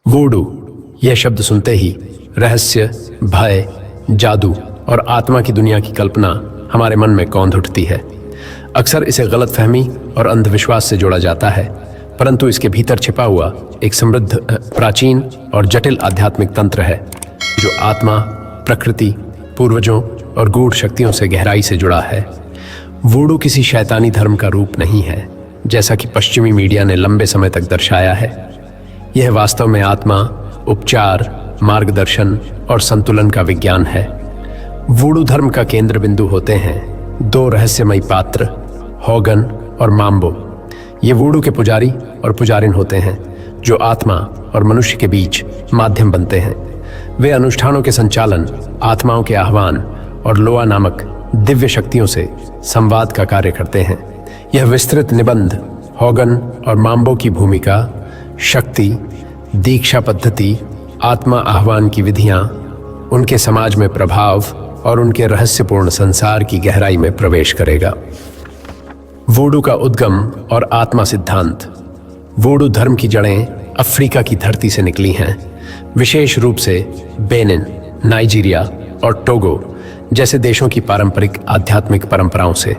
Voodoo यह शब्द सुनते ही रहस्य, भय, जादू और आत्मा की दुनिया की कल्पना हमारे मन में कौंध उठती है। अक्सर इसे गलतफहमी और अंधविश्वास से जोड़ा जाता है, परंतु इसके भीतर छिपा हुआ एक समृद्ध, प्राचीन और जटिल आध्यात्मिक तंत्र है जो आत्मा, प्रकृति, पूर्वजों और गूढ़ शक्तियों से गहराई से जुड़ा है। वूडू किसी शैतानी धर्म का रूप नहीं है, जैसा कि पश्चिमी मीडिया ने लंबे समय तक दर्शाया है। यह वास्तव में आत्मा, उपचार, मार्गदर्शन और संतुलन का विज्ञान है। वूडू धर्म का केंद्र बिंदु होते हैं दो रहस्यमयी पात्र, हॉगन और माम्बो। ये वूडू के पुजारी और पुजारिन होते हैं जो आत्मा और मनुष्य के बीच माध्यम बनते हैं। वे अनुष्ठानों के संचालन, आत्माओं के आह्वान और लोआ नामक दिव्य शक्तियों से संवाद का कार्य करते हैं। यह विस्तृत निबंध हॉगन और माम्बो की भूमिका, शक्ति, दीक्षा पद्धति, आत्मा आह्वान की विधियां, उनके समाज में प्रभाव और उनके रहस्यपूर्ण संसार की गहराई में प्रवेश करेगा। वूडू का उद्गम और आत्मा सिद्धांत। वूडू धर्म की जड़ें अफ्रीका की धरती से निकली हैं, विशेष रूप से बेनिन, नाइजीरिया और टोगो जैसे देशों की पारंपरिक आध्यात्मिक परंपराओं से।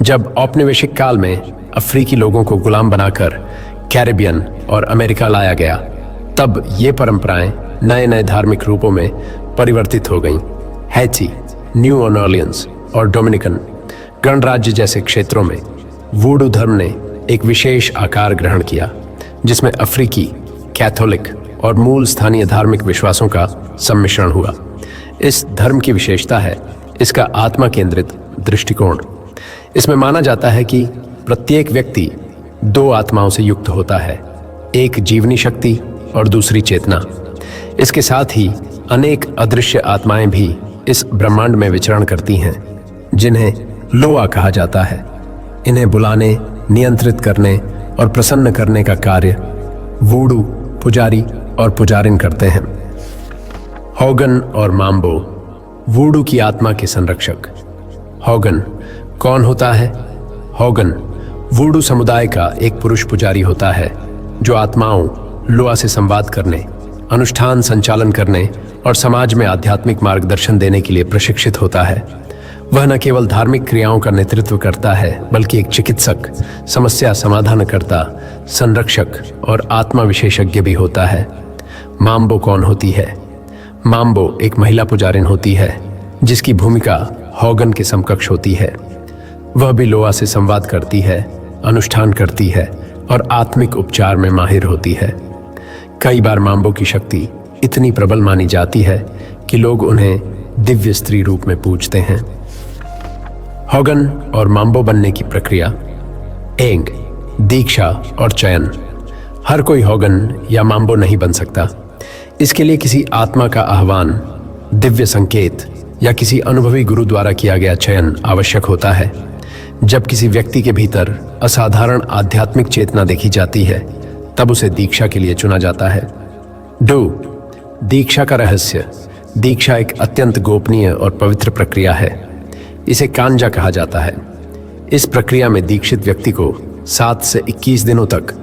जब औपनिवेशिक काल में अफ्रीकी लोगों को गुलाम बनाकर कैरिबियन और अमेरिका लाया गया, तब ये परंपराएं नए नए धार्मिक रूपों में परिवर्तित हो गईं। हैती, न्यू ऑर्लियंस और डोमिनिकन गणराज्य जैसे क्षेत्रों में वूडू धर्म ने एक विशेष आकार ग्रहण किया, जिसमें अफ्रीकी, कैथोलिक और मूल स्थानीय धार्मिक विश्वासों का सम्मिश्रण हुआ। इस धर्म की विशेषता है इसका आत्मा केंद्रित दृष्टिकोण। इसमें माना जाता है कि प्रत्येक व्यक्ति दो आत्माओं से युक्त होता है, एक जीवनी शक्ति और दूसरी चेतना। इसके साथ ही अनेक अदृश्य आत्माएं भी इस ब्रह्मांड में विचरण करती हैं, जिन्हें लोआ कहा जाता है। इन्हें बुलाने, नियंत्रित करने और प्रसन्न करने का कार्य वूडू पुजारी और पुजारिन करते हैं। हॉगन और माम्बो, वूडू की आत्मा के संरक्षक। हॉगन कौन होता है? हॉगन वूडू समुदाय का एक पुरुष पुजारी होता है जो आत्माओं, लोआ से संवाद करने, अनुष्ठान संचालन करने और समाज में आध्यात्मिक मार्गदर्शन देने के लिए प्रशिक्षित होता है। वह न केवल धार्मिक क्रियाओं का नेतृत्व करता है, बल्कि एक चिकित्सक, समस्या समाधानकर्ता, संरक्षक और आत्मा विशेषज्ञ भी होता है। माम्बो कौन होती है? माम्बो एक महिला पुजारिन होती है जिसकी भूमिका हॉगन के समकक्ष होती है। वह भी लोआ से संवाद करती है, अनुष्ठान करती है और आत्मिक उपचार में माहिर होती है। कई बार माम्बो की शक्ति इतनी प्रबल मानी जाती है कि लोग उन्हें दिव्य स्त्री रूप में पूजते हैं। हॉगन और माम्बो बनने की प्रक्रिया। एंग, दीक्षा और चयन। हर कोई हॉगन या माम्बो नहीं बन सकता। इसके लिए किसी आत्मा का आह्वान, दिव्य संकेत या किसी अनुभवी गुरु द्वारा किया गया चयन आवश्यक होता है। जब किसी व्यक्ति के भीतर असाधारण आध्यात्मिक चेतना देखी जाती है, तब उसे दीक्षा के लिए चुना जाता है। दीक्षा का रहस्य। दीक्षा एक अत्यंत गोपनीय और पवित्र प्रक्रिया है। इसे कांजा कहा जाता है। इस प्रक्रिया में दीक्षित व्यक्ति को 7 से 21 दिनों तक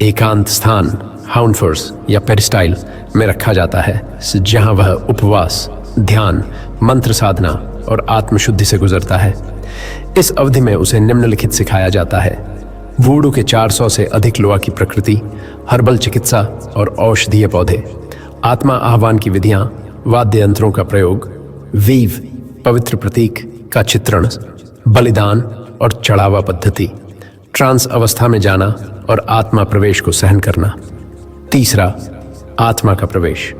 एकांत स्थान, हाउंडफोर्स या पेरिस्टाइल में रखा जाता है, जहां वह उपवास, ध्यान, मंत्र साधना और आत्मशुद्धि से गुजरता है। इस अवधि में उसे निम्नलिखित सिखाया जाता है: वूडू के 400 से अधिक लोआ की प्रकृति, हर्बल चिकित्सा और औषधीय पौधे, आत्मा आह्वान की विधियां, वाद्य यंत्रों का प्रयोग, वीव, पवित्र प्रतीक का चित्रण, बलिदान और चढ़ावा पद्धति, ट्रांस अवस्था में जाना और आत्मा प्रवेश को सहन करना। तीसरा, आत्मा का प्रवेश।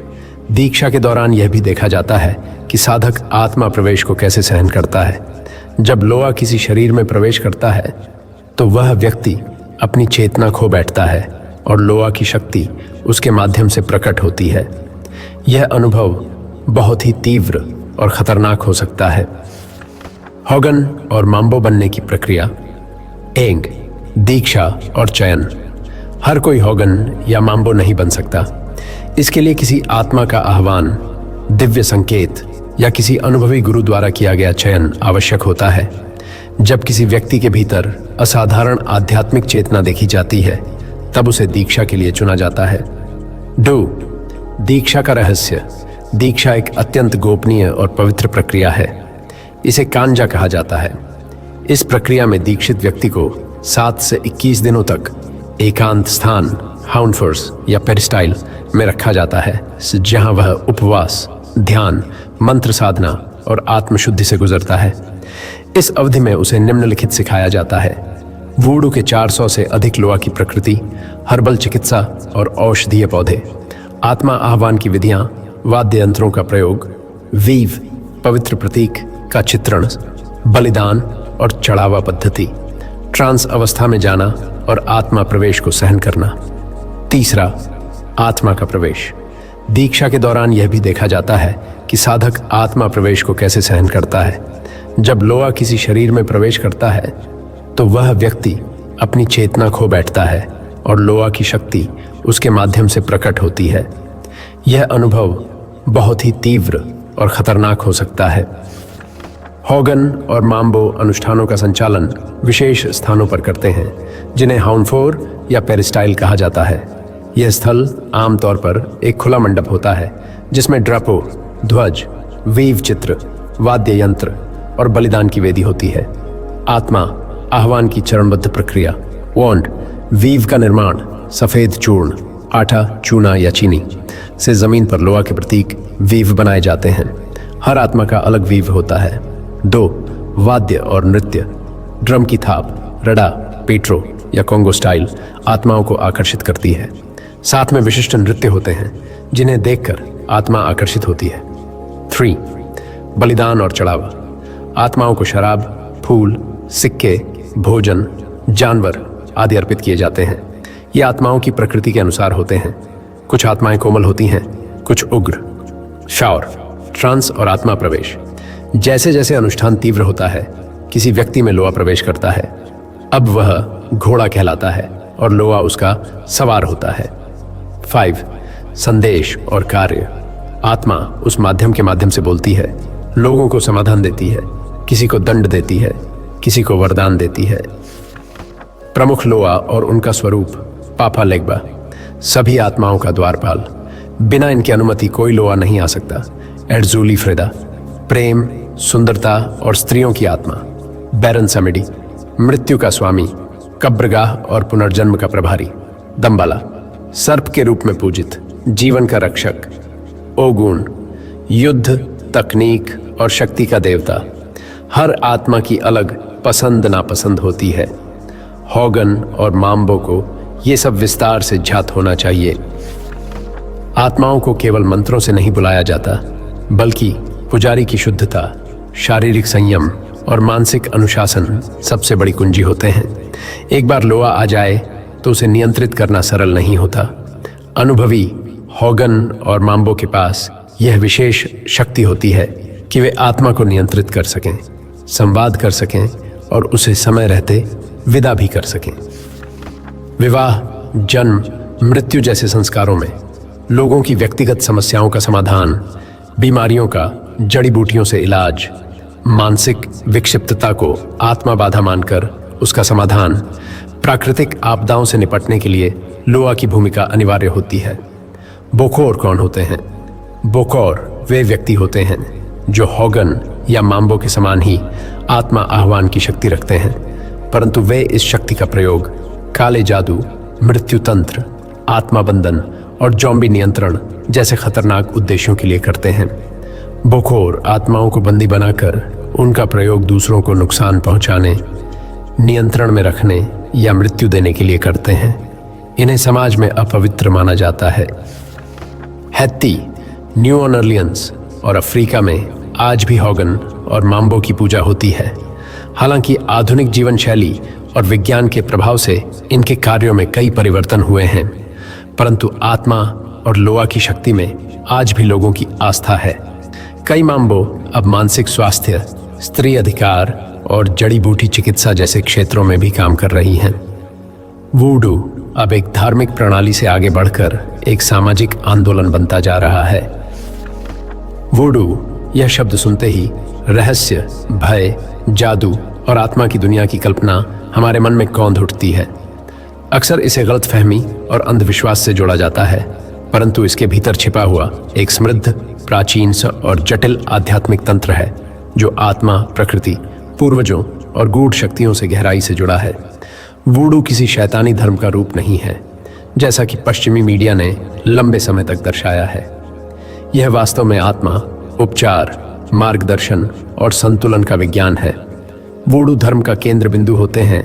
दीक्षा के दौरान यह भी देखा जाता है कि साधक आत्मा प्रवेश को कैसे सहन करता है। जब लोआ किसी शरीर में प्रवेश करता है तो वह व्यक्ति अपनी चेतना खो बैठता है और लोआ की शक्ति उसके माध्यम से प्रकट होती है। यह अनुभव बहुत ही तीव्र और खतरनाक हो सकता है। हॉगन और माम्बो बनने की प्रक्रिया। एंग, दीक्षा और चयन। हर कोई हॉगन या माम्बो नहीं बन सकता। इसके लिए किसी आत्मा का आह्वान, दिव्य संकेत या किसी अनुभवी गुरु द्वारा किया गया चयन आवश्यक होता है। जब किसी व्यक्ति के भीतर असाधारण आध्यात्मिक चेतना देखी जाती है, तब उसे दीक्षा के लिए चुना जाता है। 2. दीक्षा का रहस्य। दीक्षा एक अत्यंत गोपनीय और पवित्र प्रक्रिया है। इसे कांजा कहा जाता है। इस प्रक्रिया में दीक्षित व्यक्ति को 7 से 21 दिनों तक एकांत स्थान हाउंडफोर्स या पेरिस्टाइल में रखा जाता है, जहां वह उपवास, ध्यान, मंत्र साधना और आत्मशुद्धि से गुजरता है। इस अवधि में उसे निम्नलिखित सिखाया जाता है: वूडू के 400 से अधिक लोआ की प्रकृति, हर्बल चिकित्सा और औषधीय पौधे, आत्मा आह्वान की विधियां, वाद्य यंत्रों का प्रयोग, वीव पवित्र प्रतीक का चित्रण, बलिदान और चढ़ावा पद्धति, ट्रांस अवस्था में जाना और आत्मा प्रवेश को सहन करना। 3. आत्मा का प्रवेश। दीक्षा के दौरान यह भी देखा जाता है कि साधक आत्मा प्रवेश को कैसे सहन करता है। जब लोआ किसी शरीर में प्रवेश करता है तो वह व्यक्ति अपनी चेतना खो बैठता है और लोआ की शक्ति उसके माध्यम से प्रकट होती है। यह अनुभव बहुत ही तीव्र और खतरनाक हो सकता है। हॉगन और माम्बो अनुष्ठानों का संचालन विशेष स्थानों पर करते हैं, जिन्हें हाउंडफोर या पेरिस्टाइल कहा जाता है। यह स्थल आमतौर पर एक खुला मंडप होता है जिसमें ड्रपो, ध्वज, वीव चित्र, वाद्य यंत्र और बलिदान की वेदी होती है। आत्मा आह्वान की चरणबद्ध प्रक्रिया। वॉन्ड, वीव का निर्माण सफेद चूर्ण, आटा, चूना या चीनी से जमीन पर लोहा के प्रतीक वीव बनाए जाते हैं। हर आत्मा का अलग वीव होता है। 2. वाद्य और नृत्य। ड्रम की थाप, रडा, पेट्रो या कोंगो स्टाइल आत्माओं को आकर्षित करती है। साथ में विशिष्ट नृत्य होते हैं जिन्हें देखकर आत्मा आकर्षित होती है। 3. बलिदान और चढ़ावा। आत्माओं को शराब, फूल, सिक्के, भोजन, जानवर आदि अर्पित किए जाते हैं। ये आत्माओं की प्रकृति के अनुसार होते हैं। कुछ आत्माएं कोमल होती हैं, कुछ उग्र। शावर, ट्रांस और आत्मा प्रवेश। जैसे जैसे अनुष्ठान तीव्र होता है, किसी व्यक्ति में लोआ प्रवेश करता है। अब वह घोड़ा कहलाता है और लोआ उसका सवार होता है। 5. संदेश और कार्य। आत्मा उस माध्यम के माध्यम से बोलती है, लोगों को समाधान देती है, किसी को दंड देती है, किसी को वरदान देती है। प्रमुख लोआ और उनका स्वरूप। पापा लेग्बा, सभी आत्माओं का द्वारपाल। बिना इनकी अनुमति कोई लोआ नहीं आ सकता। एड्जूली फ्रेदा, प्रेम, सुंदरता और स्त्रियों की आत्मा। बैरन समिडी, मृत्यु का स्वामी, कब्रगाह और पुनर्जन्म का प्रभारी। दम्बाला, सर्प के रूप में पूजित, जीवन का रक्षक। ओगुन, युद्ध, तकनीक और शक्ति का देवता। हर आत्मा की अलग पसंद नापसंद होती है। हॉगन और माम्बो को ये सब विस्तार से ज्ञात होना चाहिए। आत्माओं को केवल मंत्रों से नहीं बुलाया जाता, बल्कि पुजारी की शुद्धता, शारीरिक संयम और मानसिक अनुशासन सबसे बड़ी कुंजी होते हैं। एक बार लोआ आ जाए तो उसे नियंत्रित करना सरल नहीं होता। अनुभवी हॉगन और माम्बो के पास यह विशेष शक्ति होती है कि वे आत्मा को नियंत्रित कर सकें, संवाद कर सकें और उसे समय रहते विदा भी कर सकें। विवाह, जन्म, मृत्यु जैसे संस्कारों में लोगों की व्यक्तिगत समस्याओं का समाधान, बीमारियों का जड़ी बूटियों से इलाज, मानसिक विक्षिप्तता को आत्मा बाधा मानकर उसका समाधान, प्राकृतिक आपदाओं से निपटने के लिए लोआ की भूमिका अनिवार्य होती है। बोकोर कौन होते हैं? बोकोर वे व्यक्ति होते हैं जो हॉगन या माम्बो के समान ही आत्मा आह्वान की शक्ति रखते हैं, परंतु वे इस शक्ति का प्रयोग काले जादू, मृत्यु तंत्र, आत्मा बंधन और जॉम्बी नियंत्रण जैसे खतरनाक उद्देश्यों के लिए करते हैं। बोकोर आत्माओं को बंदी बनाकर उनका प्रयोग दूसरों को नुकसान पहुंचाने, नियंत्रण में रखने या मृत्यु देने के लिए करते हैं। इन्हें समाज में अपवित्र माना जाता है। हैती, न्यू ऑर्लियंस और अफ्रीका में आज भी हॉगन और माम्बो की पूजा होती है। हालांकि आधुनिक जीवन शैली और विज्ञान के प्रभाव से इनके कार्यों में कई परिवर्तन हुए हैं, परंतु आत्मा और लोआ की शक्ति में आज भी लोगों की आस्था है। कई माम्बो अब मानसिक स्वास्थ्य, स्त्री अधिकार और जड़ी बूटी चिकित्सा जैसे क्षेत्रों में भी काम कर रही हैं। वूडू अब एक धार्मिक प्रणाली से आगे बढ़कर एक सामाजिक आंदोलन बनता जा रहा है। वूडू यह शब्द सुनते ही रहस्य, भय, जादू और आत्मा की दुनिया की कल्पना हमारे मन में कौंध उठती है। अक्सर इसे गलतफहमी और अंधविश्वास से जोड़ा जाता है, परंतु इसके भीतर छिपा हुआ एक समृद्ध, प्राचीन और जटिल आध्यात्मिक तंत्र है जो आत्मा, प्रकृति, पूर्वजों और गूढ़ शक्तियों से गहराई से जुड़ा है। वूडू किसी शैतानी धर्म का रूप नहीं है, जैसा कि पश्चिमी मीडिया ने लंबे समय तक दर्शाया है। यह वास्तव में आत्मा, उपचार, मार्गदर्शन और संतुलन का विज्ञान है। वूडू धर्म का केंद्र बिंदु होते हैं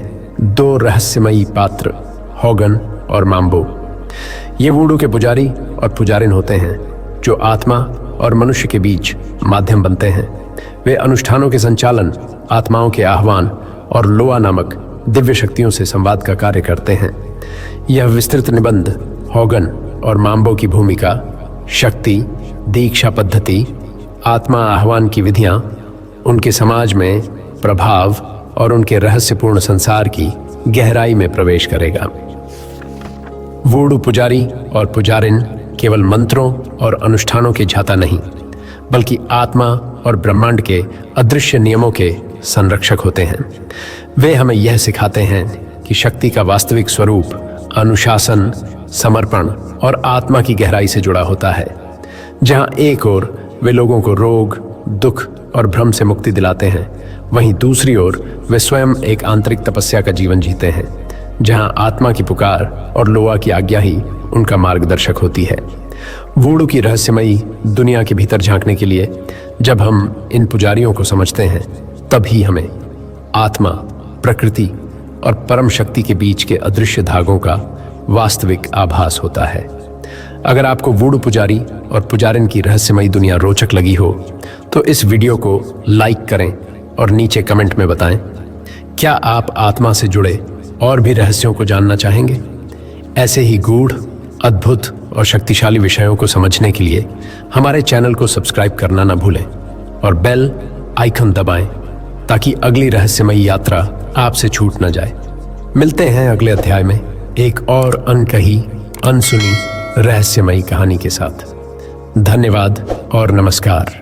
दो रहस्यमयी पात्र, होगन और माम्बो। ये वूडू के पुजारी और पुजारिन होते हैं जो आत्मा और मनुष्य के बीच माध्यम बनते हैं। वे अनुष्ठानों के संचालन, आत्माओं के आह्वान और लोआ नामक दिव्य शक्तियों से संवाद का कार्य करते हैं। यह विस्तृत निबंध होगन और माम्बो की भूमिका, शक्ति, दीक्षा पद्धति, आत्मा आह्वान की विधियां, उनके समाज में प्रभाव और उनके रहस्यपूर्ण संसार की गहराई में प्रवेश करेगा। वूडू पुजारी और पुजारिन केवल मंत्रों और अनुष्ठानों के झाता नहीं, बल्कि आत्मा और ब्रह्मांड के अदृश्य नियमों के संरक्षक होते हैं। वे हमें यह सिखाते हैं कि शक्ति का वास्तविक स्वरूप अनुशासन, समर्पण और आत्मा की गहराई से जुड़ा होता है। जहां एक ओर वे लोगों को रोग, दुख और भ्रम से मुक्ति दिलाते हैं, वहीं दूसरी ओर वे स्वयं एक आंतरिक तपस्या का जीवन जीते हैं, जहां आत्मा की पुकार और लोआ की आज्ञा ही उनका मार्गदर्शक होती है। वूडू की रहस्यमयी दुनिया के भीतर झांकने के लिए जब हम इन पुजारियों को समझते हैं, तभी हमें आत्मा, प्रकृति और परम शक्ति के बीच के अदृश्य धागों का वास्तविक आभास होता है। अगर आपको वूडू पुजारी और पुजारिन की रहस्यमयी दुनिया रोचक लगी हो, तो इस वीडियो को लाइक करें और नीचे कमेंट में बताएं। क्या आप आत्मा से जुड़े और भी रहस्यों को जानना चाहेंगे? ऐसे ही गूढ़, अद्भुत और शक्तिशाली विषयों को समझने के लिए हमारे चैनल को सब्सक्राइब करना ना भूलें और बेल आइकन दबाएं ताकि अगली रहस्यमयी यात्रा आपसे छूट न जाए। मिलते हैं अगले अध्याय में एक और अनकही, अनसुनी रहस्यमयी कहानी के साथ। धन्यवाद और नमस्कार।